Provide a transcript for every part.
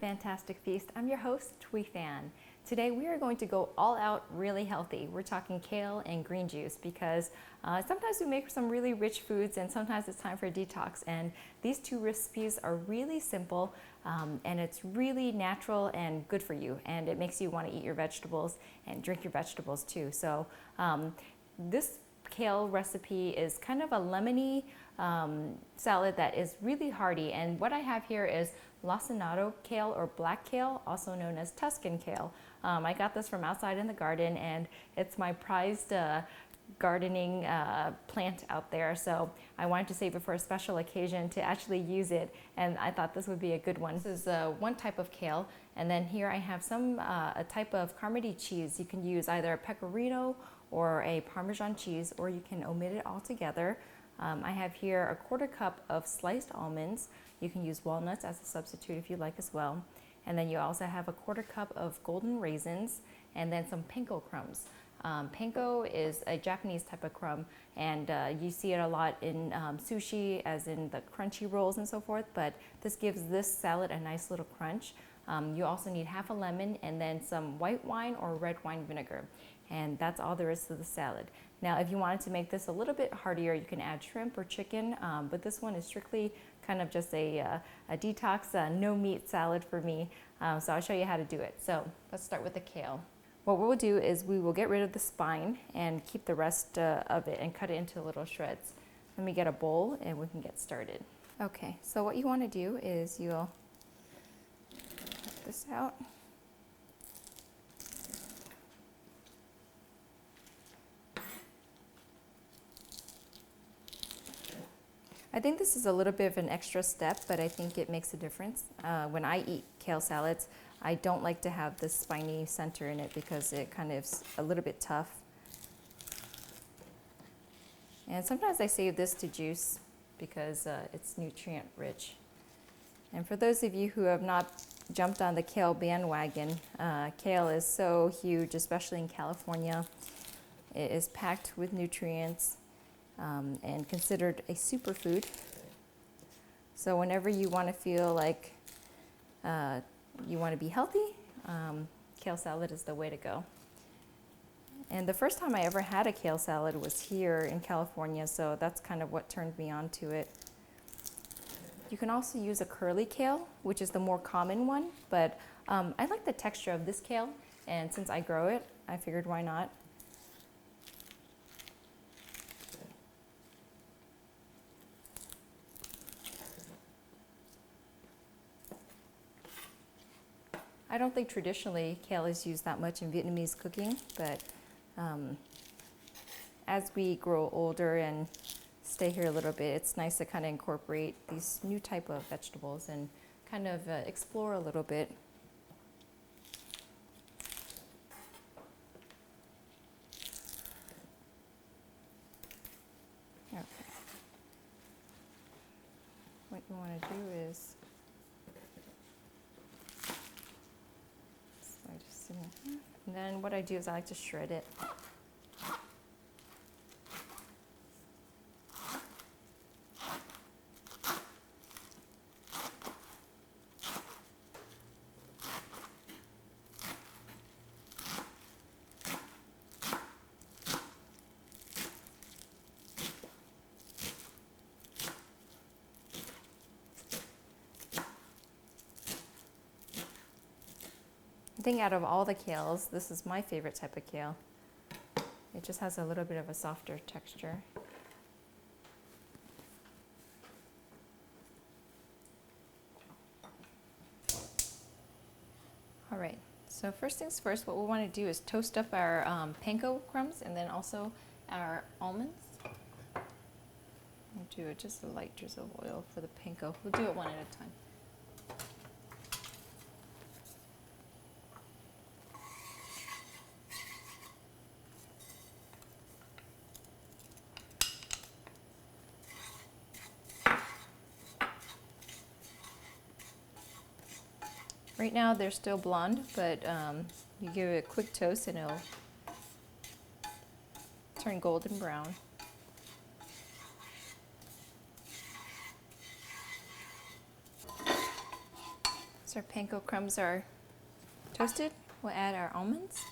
Phantastic Feast. I'm your host, Thuy Phan. Today we are going to go all out really healthy. We're talking kale and green juice because sometimes we make some really rich foods and sometimes it's time for a detox. And these two recipes are really simple and it's really natural and good for you. And it makes you want to eat your vegetables and drink your vegetables too. So this kale recipe is kind of a lemony salad that is really hearty. And what I have here is lacinato kale or black kale, also known as Tuscan kale. I got this from outside in the garden and it's my prized gardening plant out there. So I wanted to save it for a special occasion to actually use it. And I thought this would be a good one. This is one type of kale. And then here I have a type of Carmody cheese. You can use either a pecorino or a Parmesan cheese, or you can omit it altogether. I have here a 1/4 cup of sliced almonds. You can use walnuts as a substitute if you like as well. And then you also have a 1/4 cup of golden raisins and then some panko crumbs. Panko is a Japanese type of crumb and you see it a lot in sushi, as in the crunchy rolls and so forth, but this gives this salad a nice little crunch. You also need half a lemon and then some white wine or red wine vinegar. And that's all there is to the salad. Now, if you wanted to make this a little bit heartier, you can add shrimp or chicken, but this one is strictly kind of just a detox, no meat salad for me. So I'll show you how to do it. So let's start with the kale. What we'll do is we will get rid of the spine and keep the rest of it and cut it into little shreds. Let me get a bowl and we can get started. Okay, so what you want to do is you'll cut this out. I think this is a little bit of an extra step, but I think it makes a difference. When I eat kale salads, I don't like to have this spiny center in it because it kind of is a little bit tough. And sometimes I save this to juice because it's nutrient rich. And for those of you who have not jumped on the kale bandwagon, kale is so huge, especially in California. It is packed with nutrients. And considered a superfood. So whenever you want to feel like you want to be healthy, kale salad is the way to go. And the first time I ever had a kale salad was here in California, so that's kind of what turned me on to it. You can also use a curly kale, which is the more common one, but I like the texture of this kale, and since I grow it, I figured why not. I don't think traditionally kale is used that much in Vietnamese cooking, but as we grow older and stay here a little bit, it's nice to kind of incorporate these new type of vegetables and kind of explore a little bit. Okay. What you want to do is and then what I do is I like to shred it. I think out of all the kales, this is my favorite type of kale. It just has a little bit of a softer texture. All right, so first things first, what we want to do is toast up our panko crumbs and then also our almonds. We'll do just a light drizzle of oil for the panko. We'll do it one at a time. Right now they're still blonde, but you give it a quick toast and it'll turn golden brown. Once our panko crumbs are toasted, we'll add our almonds.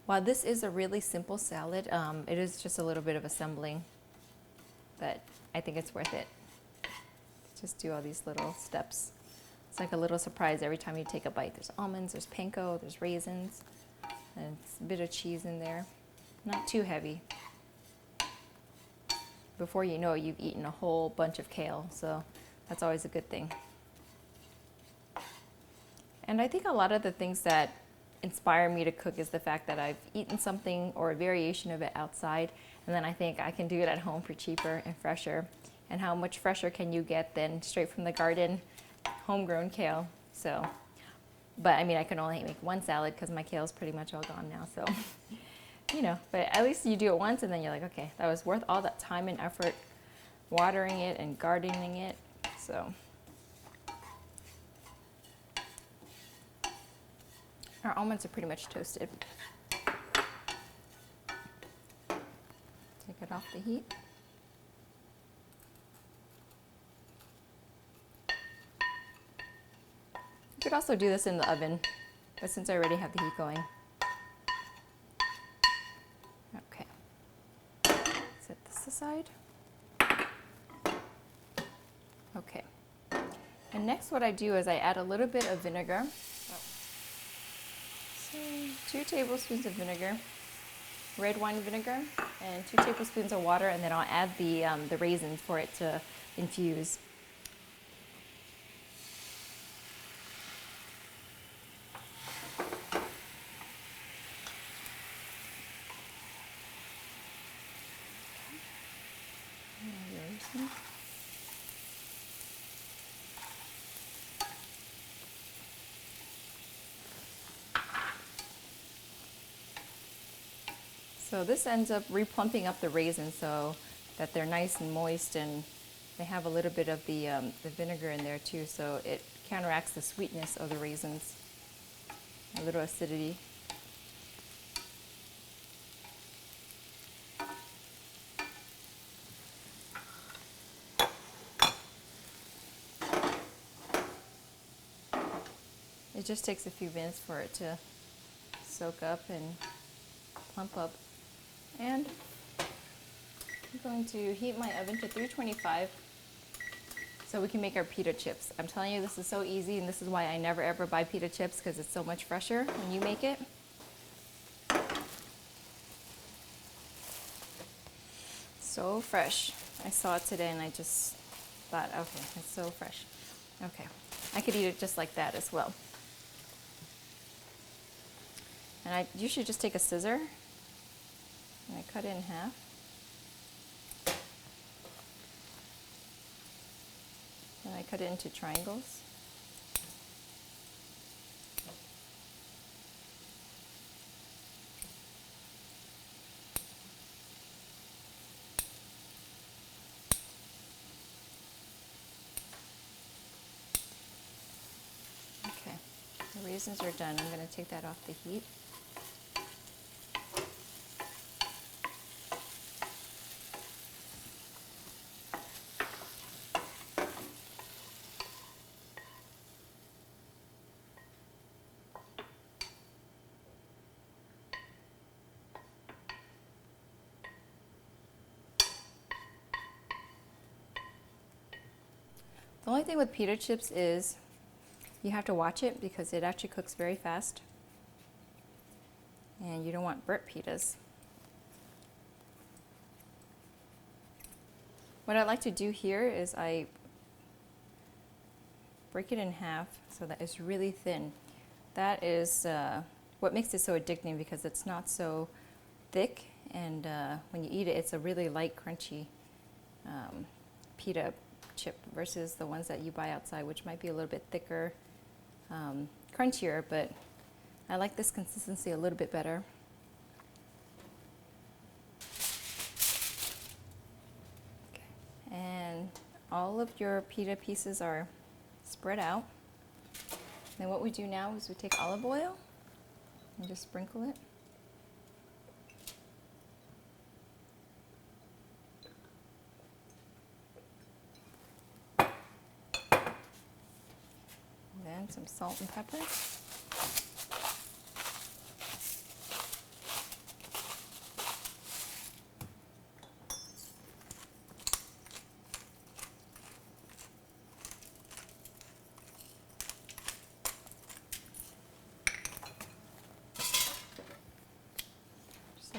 While this is a really simple salad, it is just a little bit of assembling, but I think it's worth it. Just do all these little steps. It's like a little surprise every time you take a bite. There's almonds, there's panko, there's raisins, and a bit of cheese in there. Not too heavy. Before you know it, you've eaten a whole bunch of kale, so that's always a good thing. And I think a lot of the things that inspire me to cook is the fact that I've eaten something or a variation of it outside, and then I think I can do it at home for cheaper and fresher. And how much fresher can you get than straight from the garden, homegrown kale? So, but I mean, I can only make one salad because my kale is pretty much all gone now. So, you know, but at least you do it once and then you're like, okay, that was worth all that time and effort watering it and gardening it. So. Our almonds are pretty much toasted. Take it off the heat. You could also do this in the oven, but since I already have the heat going. Okay. Set this aside. Okay. And next what I do is I add a little bit of vinegar. 2 tablespoons of vinegar, red wine vinegar, and 2 tablespoons of water, and then I'll add the raisins for it to infuse. So this ends up replumping up the raisins so that they're nice and moist, and they have a little bit of the vinegar in there too, so it counteracts the sweetness of the raisins, a little acidity. It just takes a few minutes for it to soak up and plump up. And I'm going to heat my oven to 325 so we can make our pita chips. I'm telling you, this is so easy, and this is why I never ever buy pita chips, because it's so much fresher when you make it. So fresh. I saw it today and I just thought, okay, it's so fresh. Okay, I could eat it just like that as well. And I usually just take a scissor and I cut it in half. And I cut it into triangles. Okay, the raisins are done. I'm going to take that off the heat. The only thing with pita chips is you have to watch it because it actually cooks very fast, and you don't want burnt pitas. What I like to do here is I break it in half so that it's really thin. That is what makes it so addicting, because it's not so thick, and when you eat it, it's a really light, crunchy pita chip versus the ones that you buy outside, which might be a little bit thicker, crunchier, but I like this consistency a little bit better. Okay. And all of your pita pieces are spread out. Then what we do now is we take olive oil and just sprinkle it. And then some salt and pepper.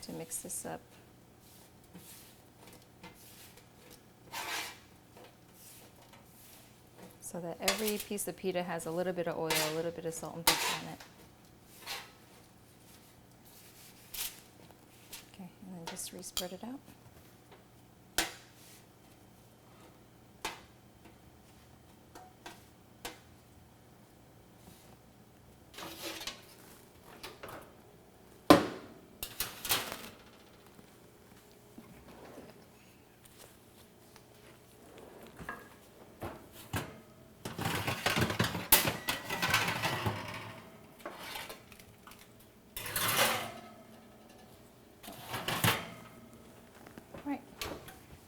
To mix this up. So that every piece of pita has a little bit of oil, a little bit of salt and pepper in it. Okay, and then just re-spread it out.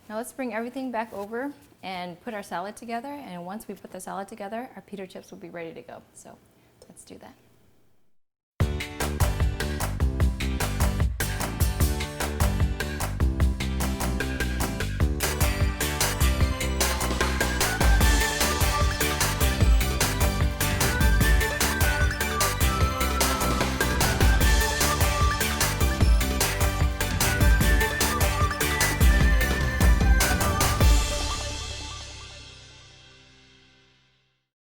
Now let's bring everything back over and put our salad together. And once we put the salad together, our pita chips will be ready to go. So let's do that.